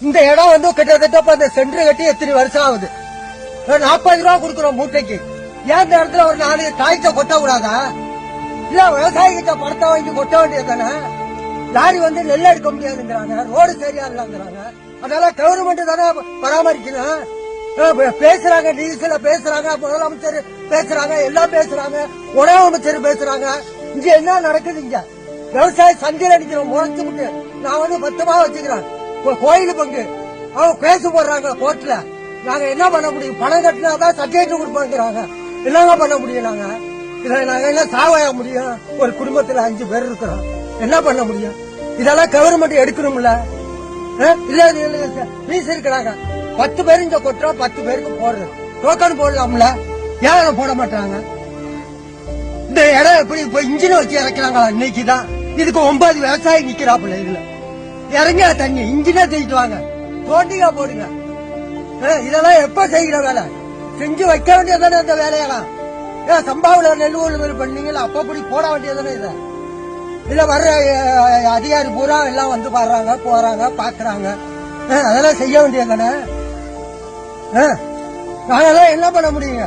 இந்த இடம் வந்து கிட்டத்தட்ட அந்த சென்டர் கட்டி எத்தனை வருஷம் ஆகுது. 40 ரூபா கொடுக்குறோம் மூட்டைக்கு. ஏன் இந்த இடத்துல ஒரு 4 காய்ச்ச கொட்ட கூடாதா? இல்ல விவசாயி கிட்ட பணத்தை வாங்கி கொட்ட வேண்டியது தானே. லாரி வந்து நெல் எடுக்க முடியாதுங்கிறாங்க, ரோடு சரியா இல்லங்கிறாங்க. அதனால கவர்மெண்ட் தானே பராமரிக்கணும். பேசுறாங்க, நியூஸ்ல பேசுறாங்க, முதலமைச்சர் பேசுறாங்க, எல்லாம் பேசுறாங்க, உணவு அமைச்சர் பேசுறாங்க. இங்க என்ன நடக்குது? இங்க விவசாய சந்தையில் அடிக்கிறோம் முளைச்சு விட்டு. நான் வந்து 10 ரூபா வச்சுக்கிறேன் கோயில் பங்கு. அவங்க கேசு போடுறாங்க கோர்ட்ல. நாங்க என்ன பண்ண முடியும்? பணம் கட்டினாதான் சர்டிபிகேட் கொடுப்பாங்கிறாங்க. என்னங்க பண்ண முடியும்? நாங்க இதை நாங்க என்ன சாவாய முடியும்? ஒரு குடும்பத்துல 5 பேர் இருக்கிறோம், என்ன பண்ண முடியும்? இதெல்லாம் கவர்மெண்ட் எடுக்கணும்ல. இல்ல பீஸ் இருக்கிறாங்க, 10 பேர் இங்க கொட்டுறோம், 10 பேருக்கு போடுறது டோக்கன் போடலாம்ல. ஏன் போட மாட்டாங்க? இந்த இடம் எப்படி இப்ப இன்ஜின் வச்சு இறக்கிறாங்களா? இன்னைக்குதான் இதுக்கு 9 விவசாயி நிக்கிறாப்புல. இதுல இறங்க தண்ணி இன்ஜினா தூக்கிட்டு வாங்க, தோண்டிகா போடுங்க. இதெல்லாம் எப்ப செய்கிற வேலை? செஞ்சு வைக்க வேண்டியதானே இந்த வேலையெல்லாம். சம்பாவில நெல் கொள்முதல் பண்ணீங்களா? அப்ப அப்படி போட வேண்டியதானே. இத இல்ல வர்ற அதிகாரி பூரா எல்லாம் வந்து பாடுறாங்க, போறாங்க, பாக்குறாங்க. அதெல்லாம் செய்ய வேண்டியதானே. நாங்கெல்லாம் என்ன பண்ண முடியுங்க?